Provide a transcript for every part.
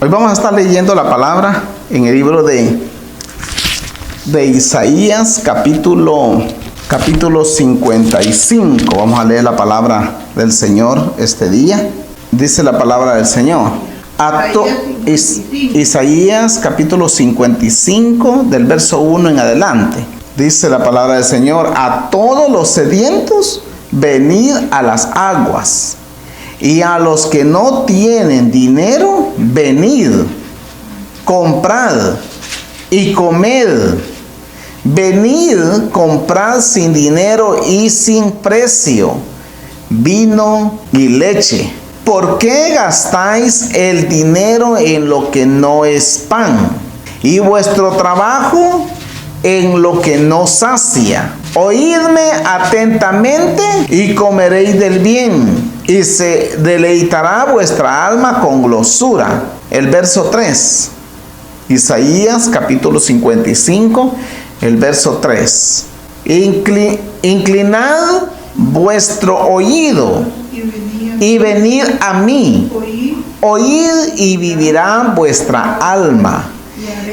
Hoy vamos a estar leyendo la palabra en el libro de Isaías, capítulo 55. Vamos a leer la palabra del Señor este día. Dice la palabra del Señor. Isaías, capítulo 55, del verso 1 en adelante. Dice la palabra del Señor: a todos los sedientos, venid a las aguas. Y a los que no tienen dinero, venid, comprad y comed. Venid, comprad sin dinero y sin precio vino y leche. ¿Por qué gastáis el dinero en lo que no es pan, y vuestro trabajo en lo que no sacia? Oídme atentamente y comeréis del bien, y se deleitará vuestra alma con glosura. El verso 3, Isaías capítulo 55, el verso 3. Inclinad vuestro oído y venid a mí. Oíd y vivirá vuestra alma,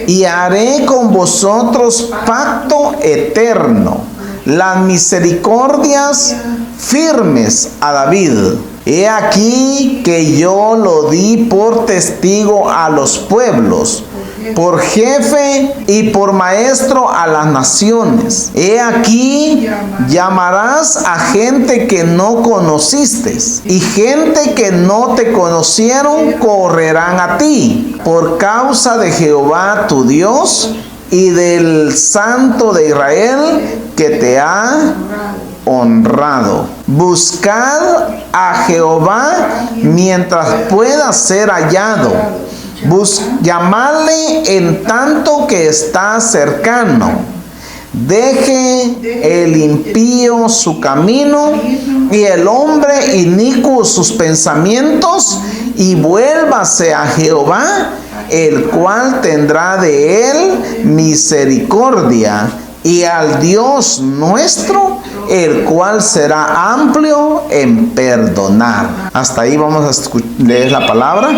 y haré con vosotros pacto eterno, las misericordias firmes a David. He aquí que yo lo di por testigo a los pueblos, por jefe y por maestro a las naciones. He aquí llamarás a gente que no conociste, y gente que no te conocieron correrán a ti, por causa de Jehová tu Dios y del Santo de Israel que te ha honrado. Buscad a Jehová mientras pueda ser hallado. Llamadle en tanto que está cercano. Deje el impío su camino y el hombre inicuo sus pensamientos, y vuélvase a Jehová, el cual tendrá de él misericordia, y al Dios nuestro, el cual será amplio en perdonar. Hasta ahí vamos a leer la palabra.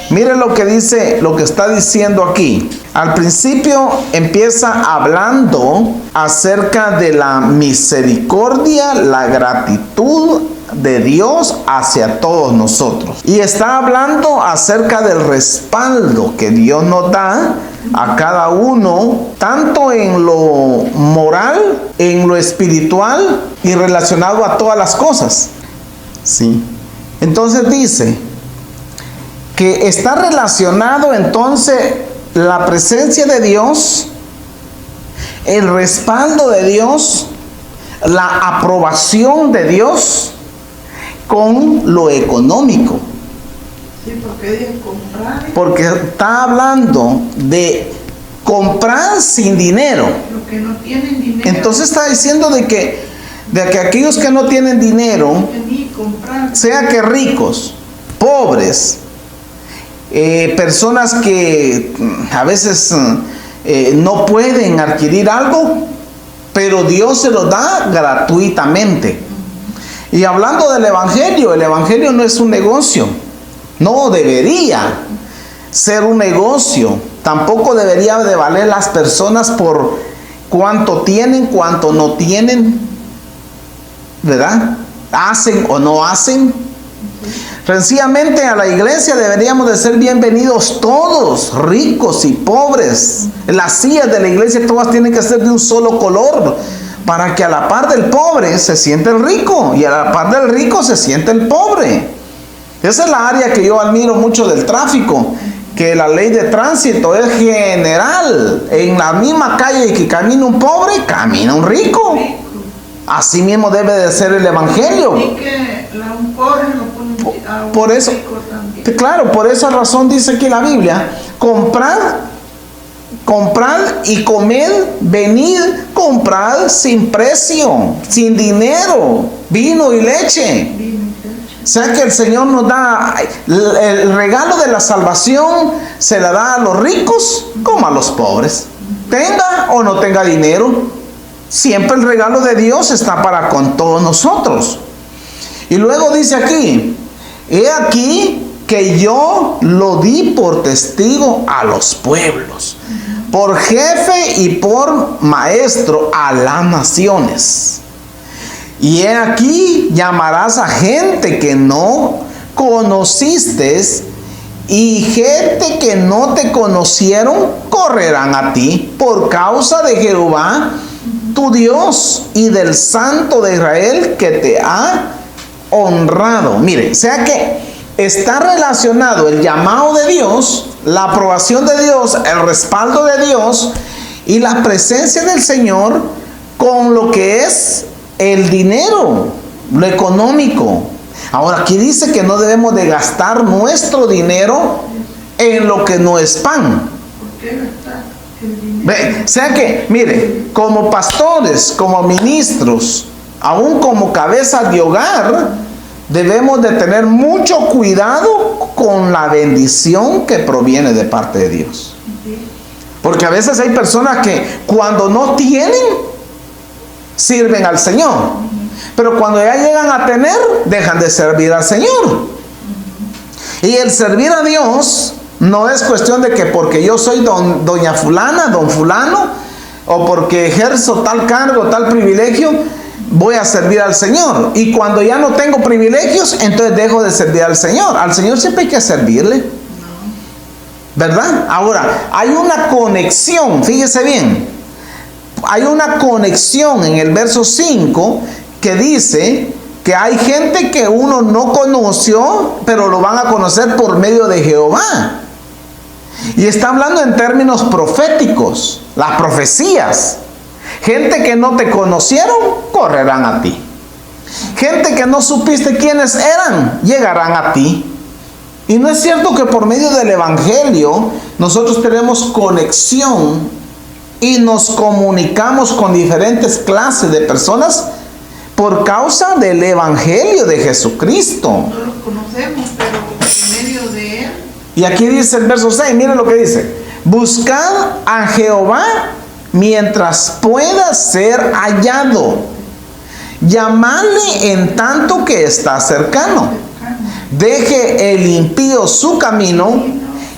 Miren lo que dice, lo que está diciendo aquí. Al principio empieza hablando acerca de la misericordia, la gratitud de Dios hacia todos nosotros. Y está hablando acerca del respaldo que Dios nos da a cada uno, tanto en lo moral, en lo espiritual y relacionado a todas las cosas. Sí. Entonces dice que está relacionado entonces la presencia de Dios, el respaldo de Dios, la aprobación de Dios con lo económico. Sí, porque comprar. Porque está hablando de comprar sin dinero. Los que no tienen dinero. Entonces está diciendo de que aquellos que no tienen dinero, sea que ricos, pobres, personas que a veces no pueden adquirir algo, pero Dios se lo da gratuitamente. Y hablando del evangelio, el evangelio no es un negocio. No debería ser un negocio. Tampoco debería de valer las personas por cuánto tienen, cuánto no tienen, ¿verdad? Hacen o no hacen. Sencillamente a la iglesia deberíamos de ser bienvenidos todos, ricos y pobres. Las sillas de la iglesia todas tienen que ser de un solo color, para que a la par del pobre se siente el rico, y a la par del rico se siente el pobre. Esa es la área que yo admiro mucho del tráfico, que la ley de tránsito es general. En la misma calle que camina un pobre, camina un rico. Así mismo debe de ser el evangelio. Y que un pobre lo pone a un por eso, rico también. claro, por esa razón dice aquí la Biblia: comprad y comed, venid, comprad sin precio, sin dinero, vino y leche. O sea que el Señor nos da el regalo de la salvación, se la da a los ricos como a los pobres, tenga o no tenga dinero. Siempre el regalo de Dios está para con todos nosotros. Y luego dice aquí: he aquí que yo lo di por testigo a los pueblos, por jefe y por maestro a las naciones. Y he aquí llamarás a gente que no conociste, y gente que no te conocieron correrán a ti por causa de Jehová tu Dios y del Santo de Israel que te ha honrado. Mire, o sea que está relacionado el llamado de Dios, la aprobación de Dios, el respaldo de Dios y la presencia del Señor con lo que es el dinero, lo económico. Ahora aquí dice que no debemos de gastar nuestro dinero en lo que no es pan. ¿Por qué gastar el dinero? O sea que, mire, como pastores, como ministros, aún como cabezas de hogar, debemos de tener mucho cuidado con la bendición que proviene de parte de Dios. Porque a veces hay personas que cuando no tienen, sirven al Señor. Pero cuando ya llegan a tener, dejan de servir al Señor. Y el servir a Dios no es cuestión de que porque yo soy doña fulana, don fulano, o porque ejerzo tal cargo, tal privilegio, voy a servir al Señor. Y cuando ya no tengo privilegios, entonces dejo de servir al Señor. Al Señor siempre hay que servirle, ¿verdad? Ahora, hay una conexión, fíjese bien. Hay una conexión en el verso 5 que dice que hay gente que uno no conoció, pero lo van a conocer por medio de Jehová. Y está hablando en términos proféticos, las profecías. Gente que no te conocieron, correrán a ti. Gente que no supiste quiénes eran, llegarán a ti. Y no es cierto que por medio del Evangelio nosotros tenemos conexión y nos comunicamos con diferentes clases de personas por causa del Evangelio de Jesucristo. No los conocemos, pero en medio de Él. Y aquí dice el verso 6, miren lo que dice. Buscad a Jehová mientras pueda ser hallado. Llamadle en tanto que está cercano. Deje el impío su camino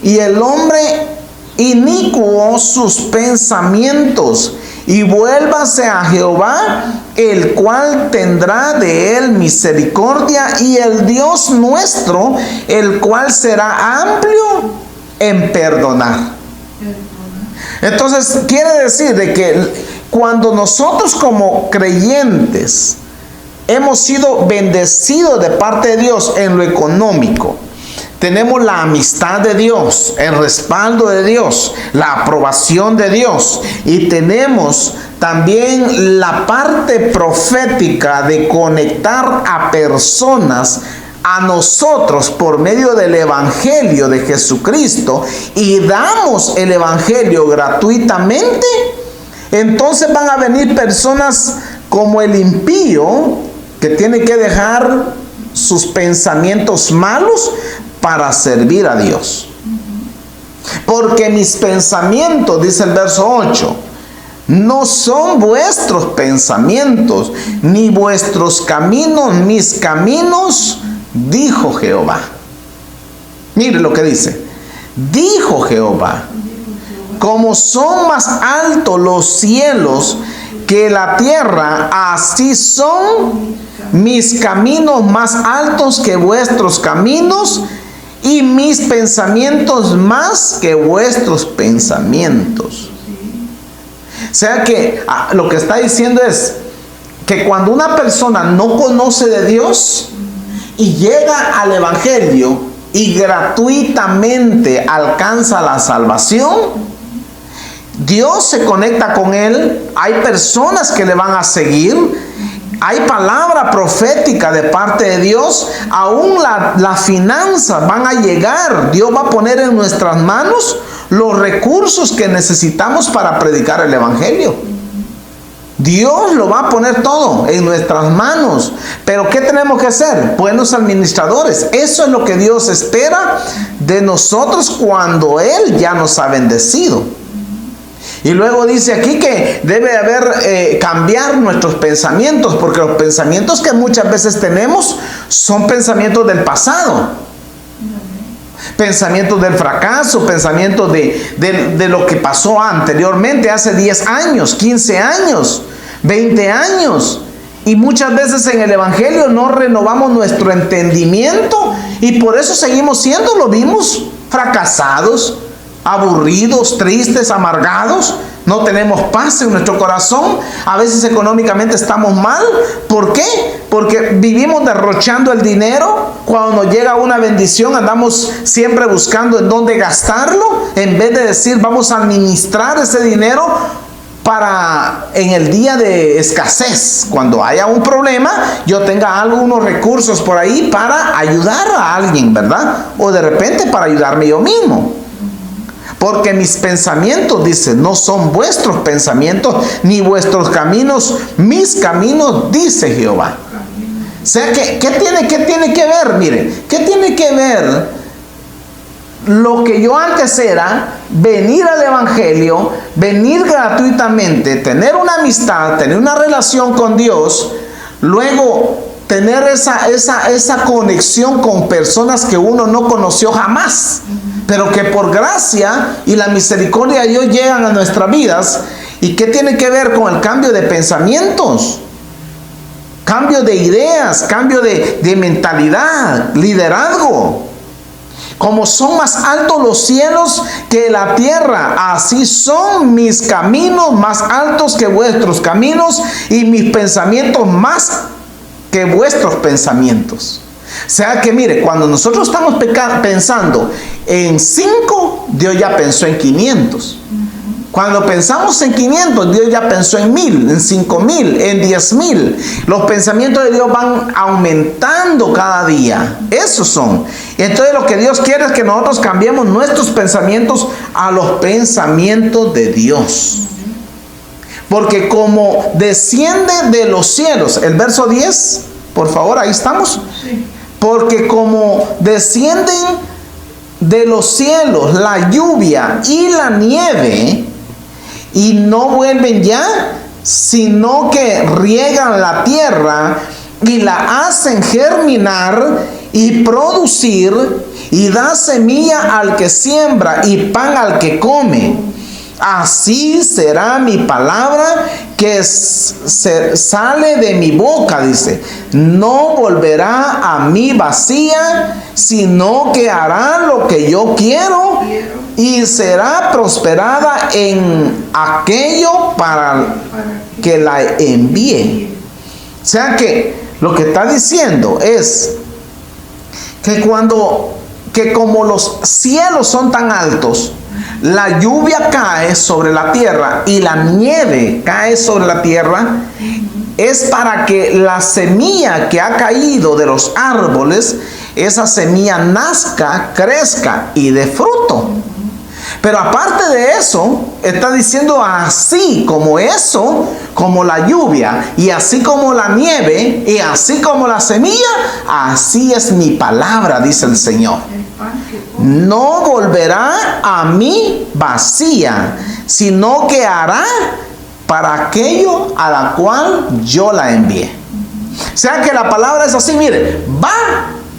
y el hombre inicuo sus pensamientos, y vuélvase a Jehová, el cual tendrá de él misericordia, y el Dios nuestro, el cual será amplio en perdonar. Entonces quiere decir de que cuando nosotros como creyentes hemos sido bendecidos de parte de Dios en lo económico, tenemos la amistad de Dios, el respaldo de Dios, la aprobación de Dios, y tenemos también la parte profética de conectar a personas a nosotros por medio del Evangelio de Jesucristo, y damos el Evangelio gratuitamente. Entonces van a venir personas como el impío, que tiene que dejar sus pensamientos malos para servir a Dios. Porque mis pensamientos, dice el verso 8, no son vuestros pensamientos, ni vuestros caminos mis caminos, dijo Jehová. Mire lo que dice. Dijo Jehová: como son más altos los cielos que la tierra, así son mis caminos más altos que vuestros caminos, y mis pensamientos más que vuestros pensamientos. O sea que lo que está diciendo es que cuando una persona no conoce de Dios y llega al Evangelio y gratuitamente alcanza la salvación, Dios se conecta con él, hay personas que le van a seguir, hay palabra profética de parte de Dios, aún las finanzas van a llegar. Dios va a poner en nuestras manos los recursos que necesitamos para predicar el Evangelio. Dios lo va a poner todo en nuestras manos. Pero ¿qué tenemos que hacer? Buenos administradores. Eso es lo que Dios espera de nosotros cuando Él ya nos ha bendecido. Y luego dice aquí que debe haber cambiar nuestros pensamientos, porque los pensamientos que muchas veces tenemos son pensamientos del pasado. Pensamientos del fracaso, pensamientos de lo que pasó anteriormente, hace 10 años, 15 años, 20 años. Y muchas veces en el Evangelio no renovamos nuestro entendimiento y por eso seguimos siendo los mismos, fracasados, aburridos, tristes, amargados. No tenemos paz en nuestro corazón. A veces económicamente estamos mal. ¿Por qué? Porque vivimos derrochando el dinero. Cuando nos llega una bendición andamos siempre buscando en dónde gastarlo, en vez de decir vamos a administrar ese dinero para en el día de escasez, cuando haya un problema, yo tenga algunos recursos por ahí para ayudar a alguien, ¿verdad? O de repente para ayudarme yo mismo. Porque mis pensamientos, dice, no son vuestros pensamientos, ni vuestros caminos, mis caminos, dice Jehová. O sea, ¿qué tiene que ver? Mire, ¿qué tiene que ver lo que yo antes era, venir al Evangelio, venir gratuitamente, tener una amistad, tener una relación con Dios, luego tener esa conexión con personas que uno no conoció jamás, pero que por gracia y la misericordia de Dios llegan a nuestras vidas? ¿Y qué tiene que ver con el cambio de pensamientos? Cambio de ideas, cambio de mentalidad, liderazgo. Como son más altos los cielos que la tierra, así son mis caminos más altos que vuestros caminos y mis pensamientos más que vuestros pensamientos. O sea que mire, cuando nosotros estamos pensando en 5, Dios ya pensó en 500. Cuando pensamos en 500, Dios ya pensó en 1000, en 5000, en 10,000. Los pensamientos de Dios van aumentando cada día. Esos son. Entonces lo que Dios quiere es que nosotros cambiemos nuestros pensamientos a los pensamientos de Dios. Porque como desciende de los cielos, el verso 10, por favor, ahí estamos. Porque como descienden de los cielos la lluvia y la nieve, y no vuelven ya, sino que riegan la tierra y la hacen germinar y producir, y da semilla al que siembra y pan al que come. Así será mi palabra que sale de mi boca, dice. No volverá a mí vacía, sino que hará lo que yo quiero y será prosperada en aquello para que la envíe. O sea que lo que está diciendo es que como los cielos son tan altos, la lluvia cae sobre la tierra y la nieve cae sobre la tierra, es para que la semilla que ha caído de los árboles, esa semilla nazca, crezca y dé fruto. Pero aparte de eso, está diciendo así como eso, como la lluvia, y así como la nieve, y así como la semilla, así es mi palabra, dice el Señor. No volverá a mí vacía, sino que hará para aquello a la cual yo la envié. O sea que la palabra es así, mire, va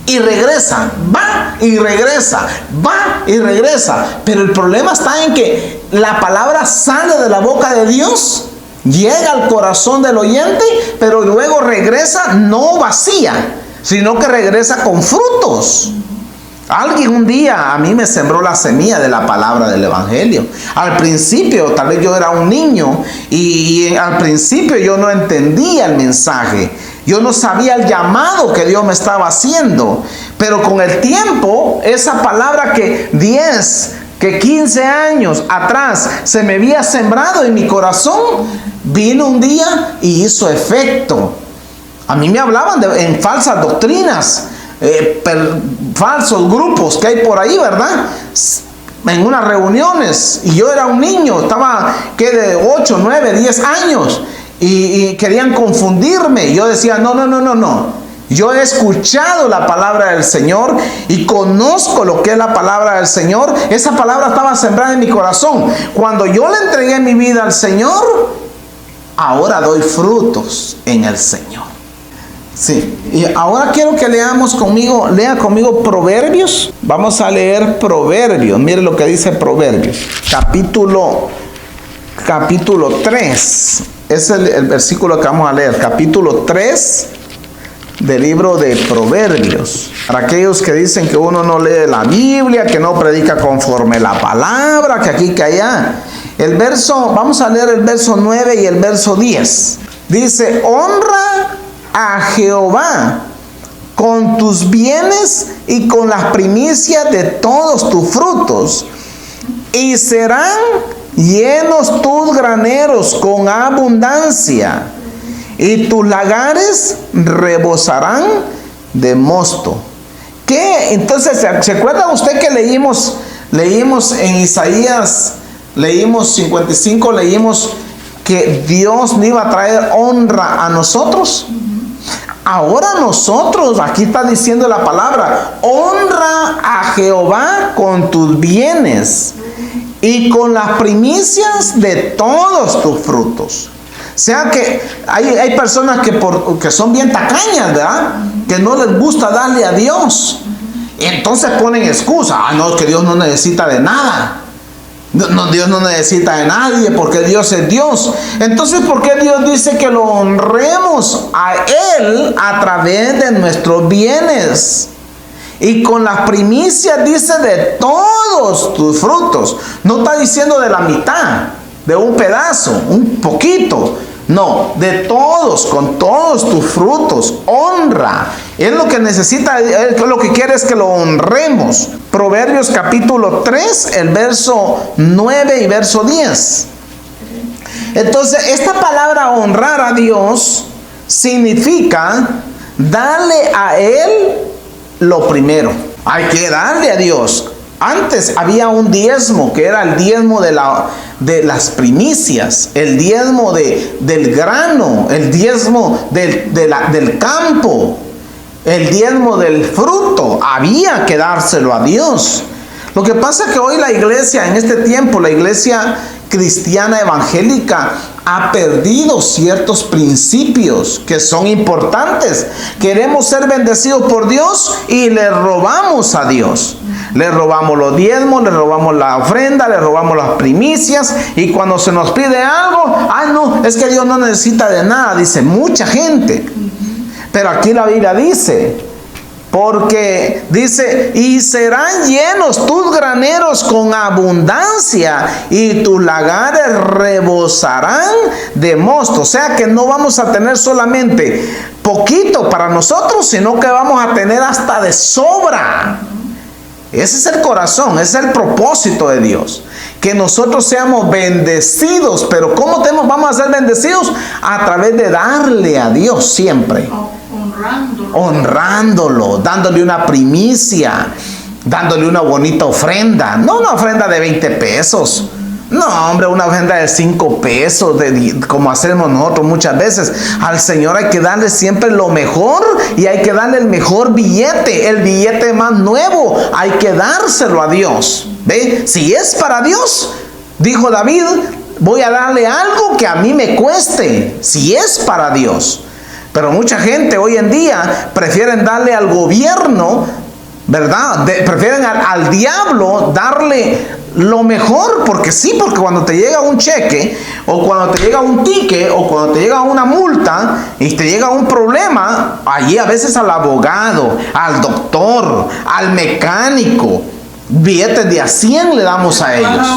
y regresa, va y regresa, va y regresa. Pero el problema está en que la palabra sale de la boca de Dios, llega al corazón del oyente, pero luego regresa no vacía, sino que regresa con frutos. Alguien un día a mí me sembró la semilla de la palabra del Evangelio. Al principio, tal vez yo era un niño y al principio yo no entendía el mensaje. Yo no sabía el llamado que Dios me estaba haciendo. Pero con el tiempo, esa palabra que 15 años atrás se me había sembrado en mi corazón, vino un día y hizo efecto. A mí me hablaban en falsas doctrinas, falsos grupos que hay por ahí, ¿verdad? En unas reuniones, y yo era un niño, estaba de 8, 9, 10 años, y querían confundirme. Yo decía, no, yo he escuchado la palabra del Señor y conozco lo que es la palabra del Señor. Esa palabra estaba sembrada en mi corazón. Cuando yo le entregué mi vida al Señor, ahora doy frutos en el Señor. Sí, y ahora quiero que lea conmigo Proverbios. Vamos a leer Proverbios. Mire lo que dice Proverbios. Capítulo 3. Es el versículo que vamos a leer. Capítulo 3 del libro de Proverbios. Para aquellos que dicen que uno no lee la Biblia, que no predica conforme la palabra, que aquí, que allá. Vamos a leer el verso 9 y el verso 10. Dice: honra a Jehová con tus bienes y con las primicias de todos tus frutos, y serán llenos tus graneros con abundancia, y tus lagares rebosarán de mosto. ¿Qué? Entonces, ¿se acuerda usted que leímos en Isaías, leímos 55, leímos que Dios no iba a traer honra a nosotros? Ahora nosotros, aquí está diciendo la palabra, honra a Jehová con tus bienes y con las primicias de todos tus frutos. O sea que hay personas que son bien tacañas, ¿verdad? Que no les gusta darle a Dios. Y entonces ponen excusa. No, es que Dios no necesita de nada. No, Dios no necesita de nadie porque Dios es Dios. Entonces, ¿por qué Dios dice que lo honremos a Él a través de nuestros bienes? Y con las primicias dice de todos tus frutos. No está diciendo de la mitad, de un pedazo, un poquito. No, de todos, con todos tus frutos, honra. Él lo que necesita, Él lo que quiere es que lo honremos. Proverbios capítulo 3, el verso 9 y verso 10. Entonces, esta palabra honrar a Dios significa darle a Él lo primero. Hay que darle a Dios. Antes había un diezmo que era el diezmo de las primicias, el diezmo del grano, el diezmo del campo, el diezmo del fruto. Había que dárselo a Dios. Lo que pasa es que hoy la iglesia, en este tiempo, la iglesia cristiana evangélica ha perdido ciertos principios que son importantes. Queremos ser bendecidos por Dios y le robamos a Dios. Le robamos los diezmos, le robamos la ofrenda, le robamos las primicias, y cuando se nos pide algo, no, es que Dios no necesita de nada, dice mucha gente. Pero aquí la Biblia dice, porque dice, y serán llenos tus graneros con abundancia, y tus lagares rebosarán de mosto. O sea que no vamos a tener solamente poquito para nosotros, sino que vamos a tener hasta de sobra. Ese es el corazón, ese es el propósito de Dios. Que nosotros seamos bendecidos. Pero ¿cómo vamos a ser bendecidos? A través de darle a Dios siempre. Honrándolo, dándole una primicia, dándole una bonita ofrenda. No una ofrenda de 20 pesos. No, hombre, una ofrenda de 5 pesos, como hacemos nosotros muchas veces. Al Señor hay que darle siempre lo mejor, y hay que darle el mejor billete, el billete más nuevo. Hay que dárselo a Dios. ¿Ve? Si es para Dios, dijo David, voy a darle algo que a mí me cueste, si es para Dios. Pero mucha gente hoy en día prefieren darle al gobierno, ¿verdad? Prefieren al diablo darle lo mejor, porque sí, porque cuando te llega un cheque, o cuando te llega un ticket, o cuando te llega una multa, y te llega un problema, allí a veces al abogado, al doctor, al mecánico, billetes de a 100 le damos a ellos.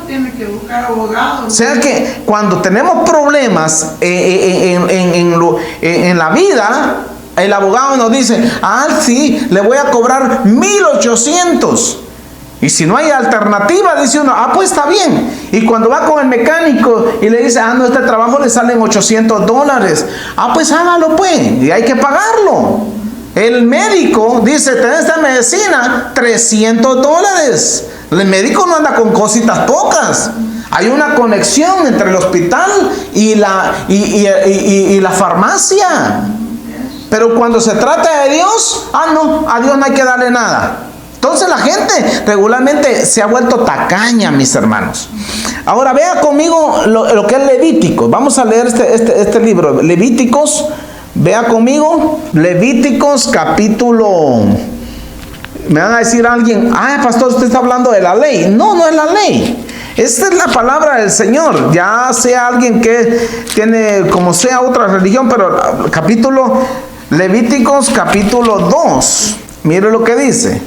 Tiene que buscar abogados. O sea que cuando tenemos problemas en la vida, el abogado nos dice, sí, le voy a cobrar 1,800. Y si no hay alternativa, dice uno, pues está bien. Y cuando va con el mecánico y le dice, no, este trabajo le salen $800. Pues hágalo pues, y hay que pagarlo. El médico dice, tenés esta medicina, $300. El médico no anda con cositas pocas. Hay una conexión entre el hospital y la farmacia. Pero cuando se trata de Dios, no, a Dios no hay que darle nada. Entonces la gente regularmente se ha vuelto tacaña, mis hermanos. Ahora vea conmigo lo que es Levítico. Vamos a leer este libro, Levíticos. Vea conmigo, Levíticos capítulo... Me van a decir alguien, pastor, usted está hablando de la ley. No, no es la ley. Esta es la palabra del Señor. Ya sea alguien que tiene, como sea, otra religión, pero Levíticos capítulo 2. Mire lo que dice.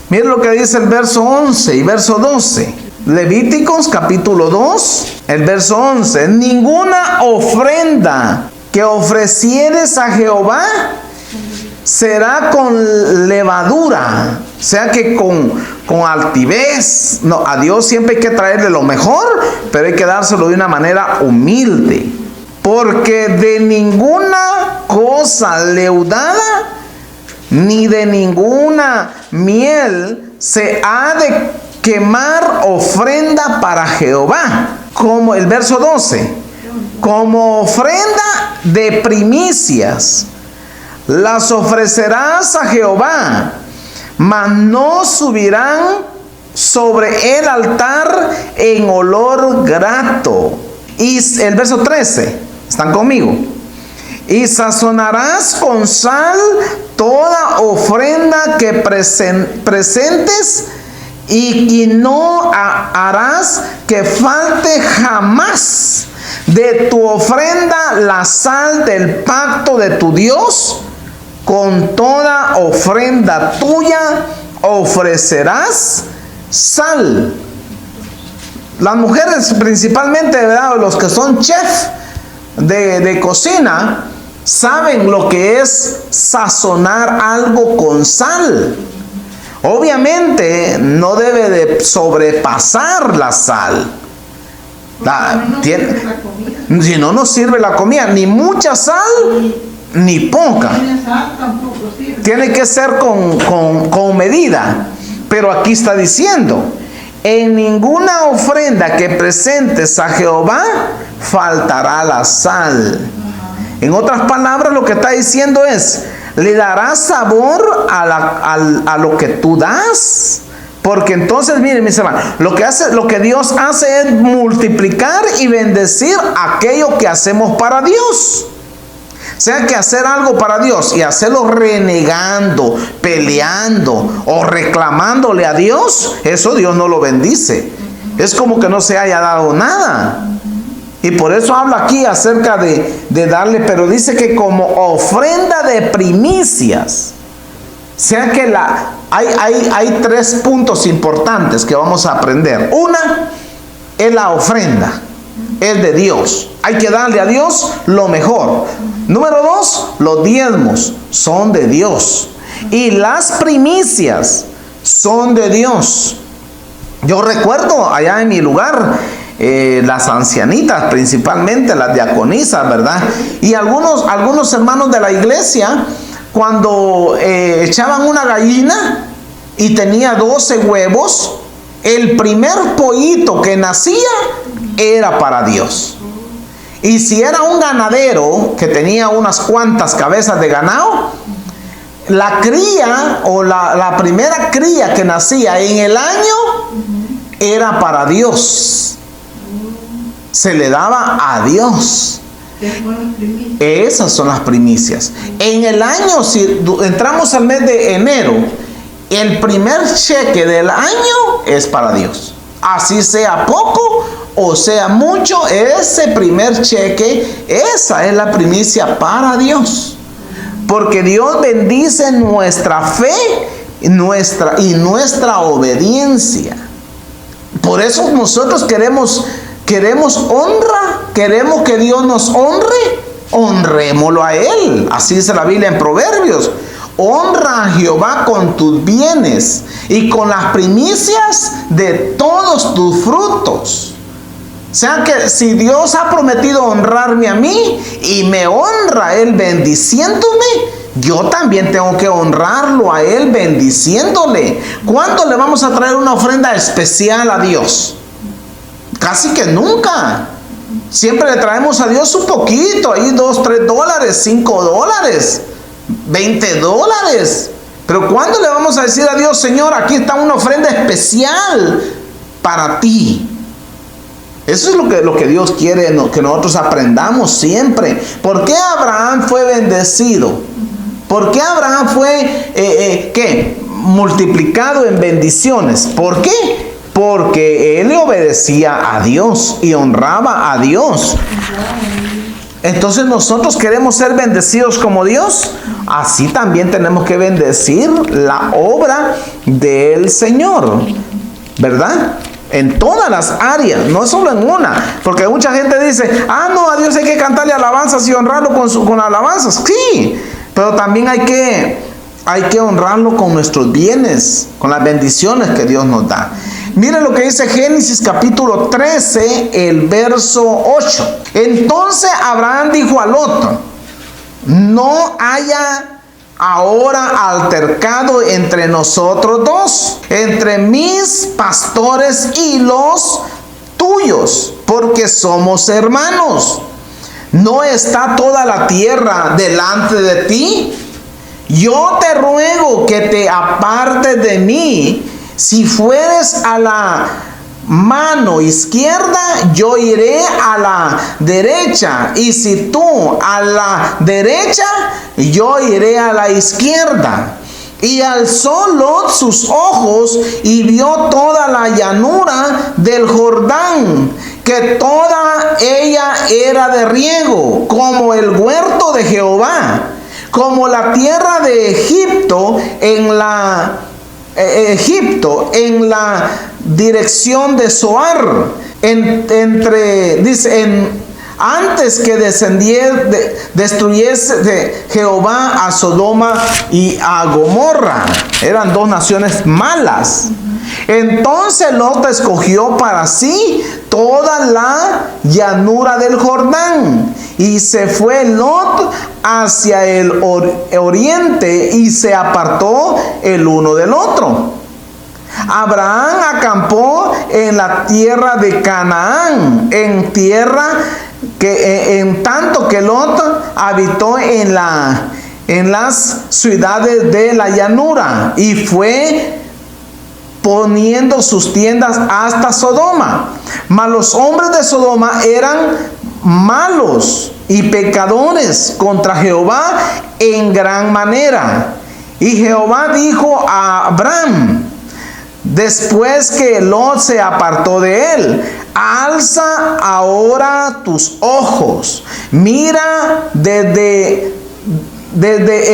Mire lo que dice el verso 11 y verso 12. Levíticos capítulo 2, el verso 11. Ninguna ofrenda que ofrecieres a Jehová será con levadura, o sea que con altivez. No, a Dios siempre hay que traerle lo mejor, pero hay que dárselo de una manera humilde. Porque de ninguna cosa leudada, ni de ninguna miel se ha de quemar ofrenda para Jehová. Como el verso 12, como ofrenda de primicias las ofrecerás a Jehová, mas no subirán sobre el altar en olor grato. Y el verso 13, ¿están conmigo? Y sazonarás con sal toda ofrenda que presentes, y no harás que falte jamás de tu ofrenda la sal del pacto de tu Dios. Con toda ofrenda tuya ofrecerás sal. Las mujeres principalmente, ¿verdad? Los que son chef de cocina, saben lo que es sazonar algo con sal. Obviamente no debe de sobrepasar la sal. Si no nos sirve la comida, ni mucha sal ni poca. Tiene que ser con medida. Pero aquí está diciendo: en ninguna ofrenda que presentes a Jehová faltará la sal. En otras palabras, lo que está diciendo es: le darás sabor a lo que tú das. Porque entonces, miren mis hermanos, lo que Dios hace es multiplicar y bendecir aquello que hacemos para Dios. O sea que hacer algo para Dios y hacerlo renegando, peleando o reclamándole a Dios, eso Dios no lo bendice. Es como que no se haya dado nada. Y por eso habla aquí acerca de darle, pero dice que como ofrenda de primicias. O sea que hay 3 puntos importantes que vamos a aprender. Una es la ofrenda, es de Dios. Hay que darle a Dios lo mejor. Número 2, los diezmos son de Dios. Y las primicias son de Dios. Yo recuerdo allá en mi lugar, las ancianitas, principalmente las diaconisas, ¿verdad? Y algunos hermanos de la iglesia, cuando echaban una gallina y tenía 12 huevos, el primer pollito que nacía era para Dios. Y si era un ganadero que tenía unas cuantas cabezas de ganado, la cría o la primera cría que nacía en el año era para Dios. Se le daba a Dios. Esas son las primicias. En el año, si entramos al mes de enero, el primer cheque del año es para Dios. Así sea poco o sea mucho, ese primer cheque, esa es la primicia para Dios. Porque Dios bendice nuestra fe y nuestra obediencia. Por eso nosotros queremos honra, queremos que Dios nos honre, honrémoslo a Él. Así dice la Biblia en Proverbios: honra a Jehová con tus bienes y con las primicias de todos tus frutos. O sea que si Dios ha prometido honrarme a mí y me honra Él bendiciéndome, yo también tengo que honrarlo a Él bendiciéndole. ¿Cuándo le vamos a traer una ofrenda especial a Dios? Casi que nunca. Siempre le traemos a Dios un poquito, ahí $2, $3, $5, $20. Pero ¿cuándo le vamos a decir a Dios: Señor, aquí está una ofrenda especial para ti. Eso es lo que Dios quiere que nosotros aprendamos siempre. ¿Por qué Abraham fue bendecido? ¿Por qué Abraham fue multiplicado en bendiciones? ¿Por qué? Porque él le obedecía a Dios y honraba a Dios. Entonces nosotros queremos ser bendecidos como Dios. Así también tenemos que bendecir la obra del Señor, ¿verdad? En todas las áreas, no solo en una. Porque mucha gente dice, no, a Dios hay que cantarle alabanzas y honrarlo con alabanzas. Sí, pero también hay que honrarlo con nuestros bienes, con las bendiciones que Dios nos da. Miren lo que dice Génesis capítulo 13, el verso 8. Entonces Abraham dijo a Lot: no haya ahora altercado entre nosotros dos, entre mis pastores y los tuyos, porque somos hermanos. ¿No está toda la tierra delante de ti? Yo te ruego que te apartes de mí. Si fueres a la mano izquierda, yo iré a la derecha, y si tú a la derecha, yo iré a la izquierda. Y alzó Lot sus ojos y vio toda la llanura del Jordán, que toda ella era de riego, como el huerto de Jehová, como la tierra de Egipto en la dirección de Zoar, antes que destruyese de Jehová a Sodoma y a Gomorra. Eran dos naciones malas. Entonces Lot escogió para sí toda la llanura del Jordán, y se fue Lot hacia el oriente, y se apartó el uno del otro. Abraham acampó en la tierra de Canaán, en tanto que Lot habitó en las ciudades de la llanura, y fue poniendo sus tiendas hasta Sodoma. Mas los hombres de Sodoma eran malos y pecadores contra Jehová en gran manera. Y Jehová dijo a Abraham, después que Lot se apartó de él: alza ahora tus ojos, mira desde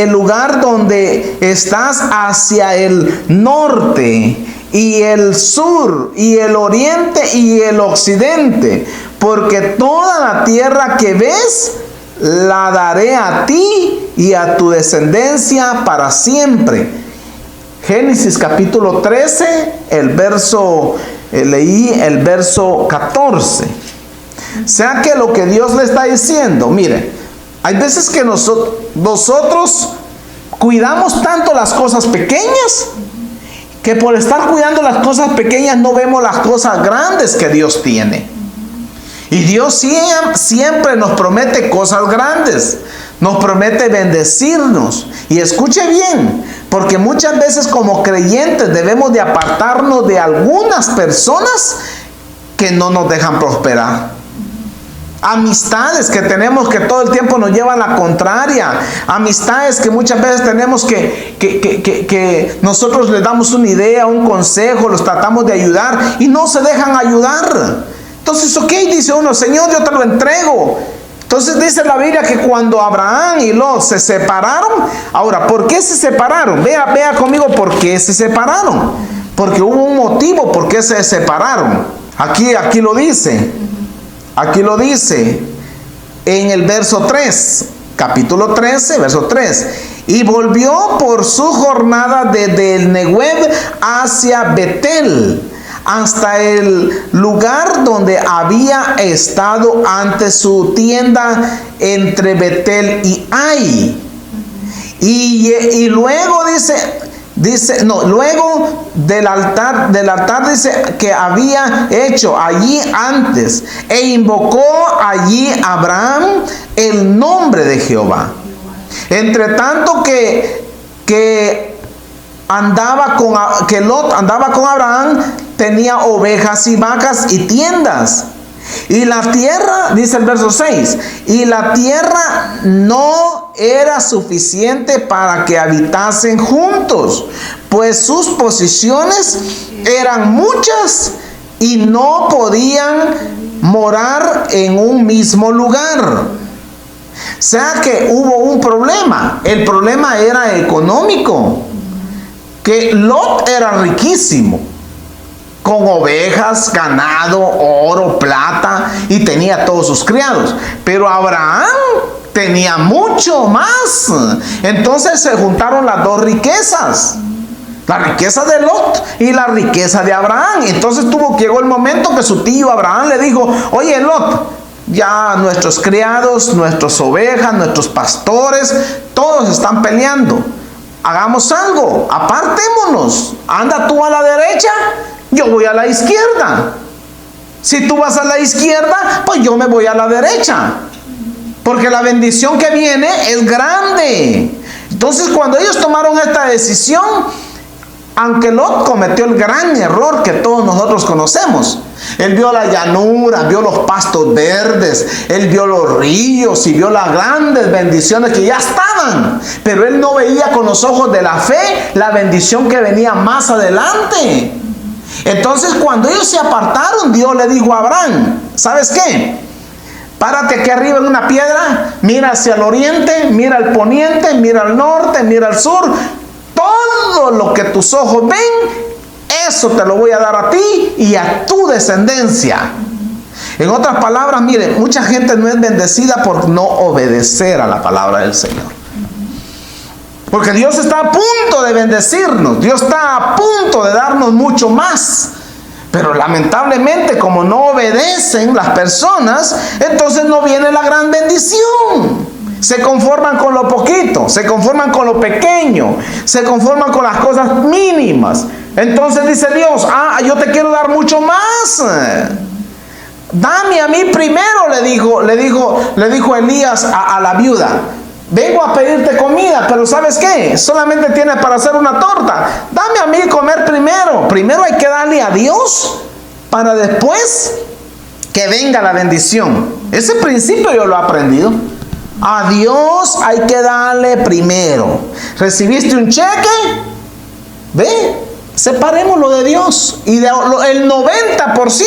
el lugar donde estás hacia el norte y el sur y el oriente y el occidente, porque toda la tierra que ves la daré a ti y a tu descendencia para siempre. Génesis capítulo 13, leí el verso 14. O sea que lo que Dios le está diciendo, mire, hay veces que nosotros cuidamos tanto las cosas pequeñas, que por estar cuidando las cosas pequeñas no vemos las cosas grandes que Dios tiene. Y Dios siempre nos promete cosas grandes, nos promete bendecirnos. Y escuche bien, porque muchas veces como creyentes debemos de apartarnos de algunas personas que no nos dejan prosperar. Amistades que tenemos que todo el tiempo nos llevan a la contraria. Amistades que muchas veces tenemos que nosotros les damos una idea, un consejo, los tratamos de ayudar y no se dejan ayudar. Entonces, dice uno: Señor, yo te lo entrego. Entonces dice la Biblia que cuando Abraham y Lot se separaron. Ahora, ¿por qué se separaron? Vea conmigo por qué se separaron. Porque hubo un motivo por qué se separaron. Aquí lo dice. Aquí lo dice en el verso 3, capítulo 13, verso 3. Y volvió por su jornada desde el Negueb hacia Betel, hasta el lugar donde había estado antes su tienda, entre Betel y Ai. Y luego luego del altar dice que había hecho allí antes, e invocó allí Abraham el nombre de Jehová. Entre tanto que Lot andaba con Abraham, tenía ovejas y vacas y tiendas. Y la tierra, dice el verso 6, y la tierra no era suficiente para que habitasen juntos, pues sus posiciones eran muchas y no podían morar en un mismo lugar. O sea que hubo un problema. El problema era económico, que Lot era riquísimo, con ovejas, ganado, oro, plata, y tenía todos sus criados. Pero Abraham tenía mucho más. Entonces se juntaron las dos riquezas, la riqueza de Lot y la riqueza de Abraham. Entonces llegó el momento que su tío Abraham le dijo: oye, Lot, ya nuestros criados, nuestras ovejas, nuestros pastores, todos están peleando. Hagamos algo, apartémonos. Anda tú a la derecha, yo voy a la izquierda. Si tú vas a la izquierda, pues yo me voy a la derecha, porque la bendición que viene es grande. Entonces, cuando ellos tomaron esta decisión, aunque Lot cometió el gran error que todos nosotros conocemos, él vio la llanura, vio los pastos verdes, él vio los ríos y vio las grandes bendiciones que ya estaban, pero él no veía con los ojos de la fe la bendición que venía más adelante. Entonces, cuando ellos se apartaron, Dios le dijo a Abraham: ¿sabes qué? Párate aquí arriba en una piedra, mira hacia el oriente, mira al poniente, mira al norte, mira al sur. Todo lo que tus ojos ven, eso te lo voy a dar a ti y a tu descendencia. En otras palabras, miren, mucha gente no es bendecida por no obedecer a la palabra del Señor. Porque Dios está a punto de bendecirnos, Dios está a punto de darnos mucho más. Pero lamentablemente, como no obedecen las personas, entonces no viene la gran bendición. Se conforman con lo poquito, se conforman con lo pequeño, se conforman con las cosas mínimas. Entonces dice Dios: yo te quiero dar mucho más. Dame a mí primero, le dijo Elías a la viuda. Vengo a pedirte comida, pero ¿sabes qué? Solamente tienes para hacer una torta. Dame a mí comer primero. Primero hay que darle a Dios para después que venga la bendición. Ese principio yo lo he aprendido. A Dios hay que darle primero. ¿Recibiste un cheque? Ve, separémoslo de Dios. Y el 90%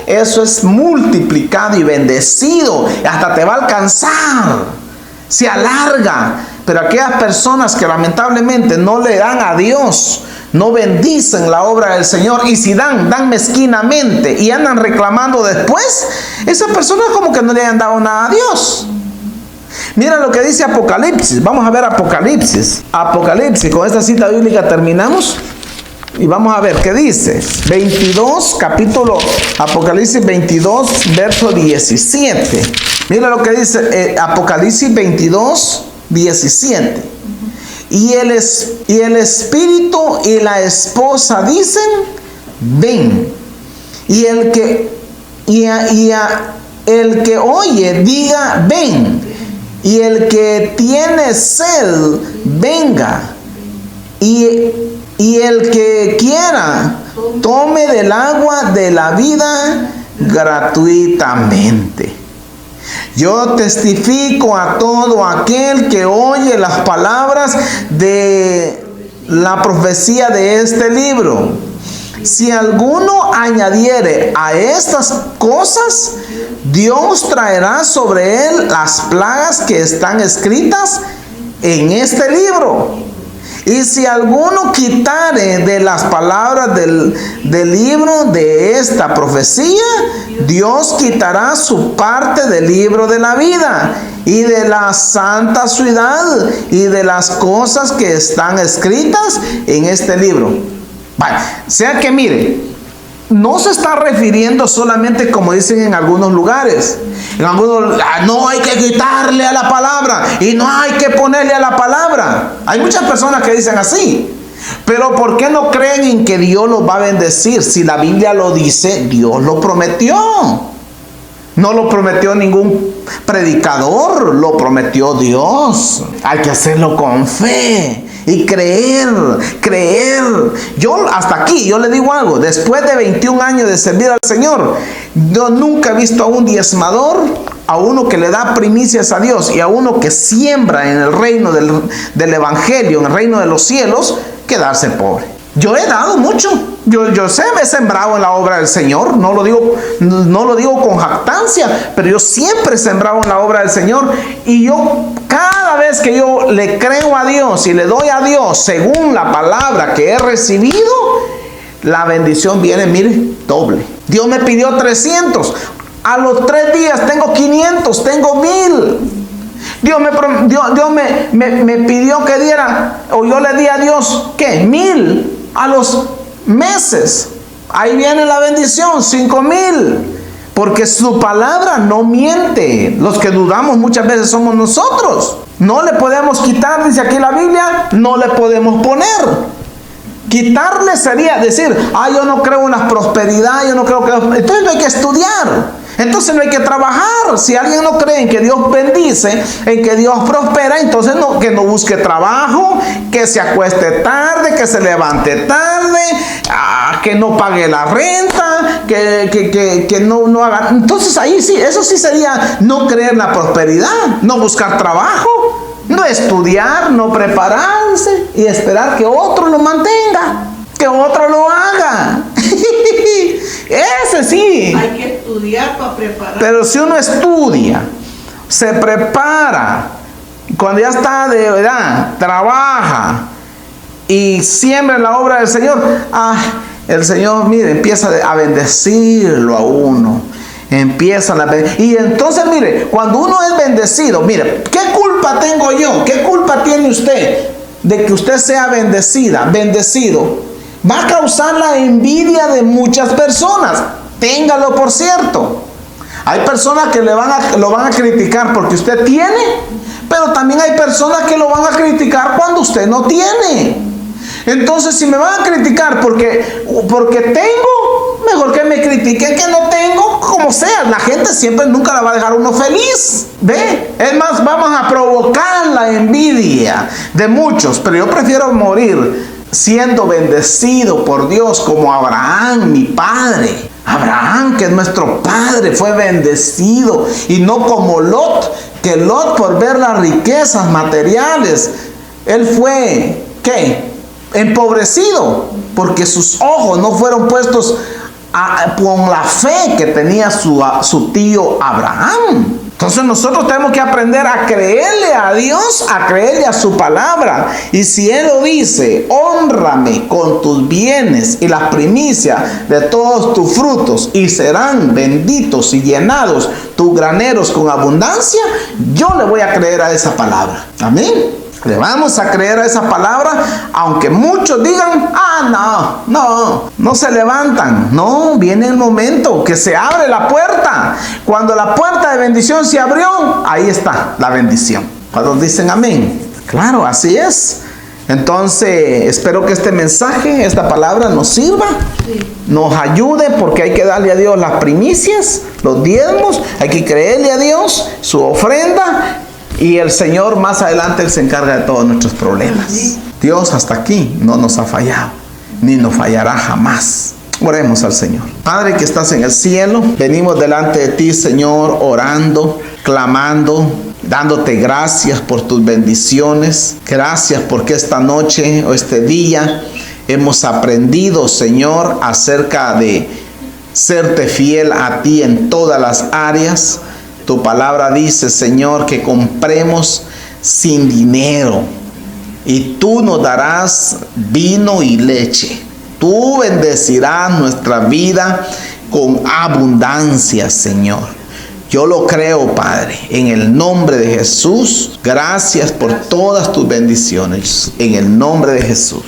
eso es multiplicado y bendecido. Hasta te va a alcanzar. Se alarga. Pero aquellas personas que lamentablemente no le dan a Dios, no bendicen la obra del Señor, y si dan mezquinamente y andan reclamando después, esas personas como que no le han dado nada a Dios. Mira lo que dice Apocalipsis. Vamos a ver Apocalipsis. Apocalipsis, con esta cita bíblica terminamos. Y vamos a ver qué dice. 22, capítulo Apocalipsis 22, verso 17. Mira lo que dice Apocalipsis 22, 17. Y el espíritu y la esposa dicen: ven. Y el que oye diga: ven. Y el que tiene sed, venga. Y el que quiera, tome del agua de la vida gratuitamente. Yo testifico a todo aquel que oye las palabras de la profecía de este libro. Si alguno añadiere a estas cosas, Dios traerá sobre él las plagas que están escritas en este libro. Y si alguno quitare de las palabras del libro de esta profecía, Dios quitará su parte del libro de la vida y de la santa ciudad y de las cosas que están escritas en este libro. Vale. O sea que mire, no se está refiriendo solamente, como dicen en algunos lugares. En algunos, no hay que quitarle a la palabra y no hay que ponerle a la palabra. Hay muchas personas que dicen así. Pero ¿por qué no creen en que Dios los va a bendecir? Si la Biblia lo dice, Dios lo prometió. No lo prometió ningún predicador, lo prometió Dios. Hay que hacerlo con fe. y creer. Yo hasta aquí, yo le digo algo, después de 21 años de servir al Señor, yo nunca he visto a un diezmador, a uno que le da primicias a Dios y a uno que siembra en el reino del Evangelio, en el reino de los cielos, quedarse pobre. Yo he dado mucho, yo sé, me he sembrado en la obra del Señor, no lo digo con jactancia, pero yo siempre he sembrado en la obra del Señor, y yo cada vez que yo le creo a Dios y le doy a Dios según la palabra que he recibido, la bendición viene, mire, doble. Dios me pidió 300, a los 3 días tengo 500, tengo 1000. Dios me pidió que diera, o yo le di a Dios, ¿qué? 1000 a los meses. Ahí viene la bendición, 5000. Porque su palabra no miente. Los que dudamos muchas veces somos nosotros. No le podemos quitar, dice aquí la Biblia, no le podemos poner. Quitarle sería decir, yo no creo en la prosperidad, yo no creo que... Entonces no hay que estudiar. Entonces no hay que trabajar. Si alguien no cree en que Dios bendice, en que Dios prospera, entonces que no busque trabajo, que se acueste tarde, que se levante tarde, que no pague la renta, que no haga. Entonces ahí sí, eso sí sería no creer en la prosperidad, no buscar trabajo, no estudiar, no prepararse y esperar que otro lo mantenga, que otro lo haga. Ese sí. Hay que estudiar para preparar. Pero si uno estudia, se prepara, cuando ya está de edad, trabaja y siembra en la obra del Señor, el Señor, mire, empieza a bendecirlo a uno. Y entonces, mire, cuando uno es bendecido, mire, ¿qué culpa tengo yo? ¿Qué culpa tiene usted de que usted sea bendecido? Va a causar la envidia de muchas personas. Téngalo por cierto. Hay personas que lo van a criticar porque usted tiene, pero también hay personas que lo van a criticar cuando usted no tiene. Entonces, si me van a criticar porque tengo, mejor que me critiquen que no tengo, como sea. La gente siempre nunca la va a dejar uno feliz. ¿Ve? Es más, vamos a provocar la envidia de muchos, pero yo prefiero morir siendo bendecido por Dios como Abraham, mi padre. Abraham, que es nuestro padre, fue bendecido, y no como Lot, que Lot, por ver las riquezas materiales, él fue, ¿qué? Empobrecido, porque sus ojos no fueron puestos con la fe que tenía su tío Abraham. Entonces nosotros tenemos que aprender a creerle a Dios, a creerle a su palabra. Y si Él lo dice, hónrame con tus bienes y las primicias de todos tus frutos, y serán benditos y llenados tus graneros con abundancia, yo le voy a creer a esa palabra. Amén. Le vamos a creer a esa palabra, aunque muchos digan, no se levantan. No, viene el momento que se abre la puerta. Cuando la puerta de bendición se abrió, ahí está la bendición. Cuando dicen amén, claro, así es. Entonces, espero que este mensaje, esta palabra nos sirva, nos ayude, porque hay que darle a Dios las primicias, los diezmos, hay que creerle a Dios, su ofrenda. Y el Señor más adelante Él se encarga de todos nuestros problemas. Dios hasta aquí no nos ha fallado, ni nos fallará jamás. Oremos al Señor. Padre que estás en el cielo, venimos delante de ti, Señor, orando, clamando, dándote gracias por tus bendiciones. Gracias porque esta noche o este día hemos aprendido, Señor, acerca de serte fiel a ti en todas las áreas. Tu palabra dice, Señor, que compremos sin dinero, y tú nos darás vino y leche. Tú bendecirás nuestra vida con abundancia, Señor. Yo lo creo, Padre, en el nombre de Jesús. Gracias por todas tus bendiciones, en el nombre de Jesús.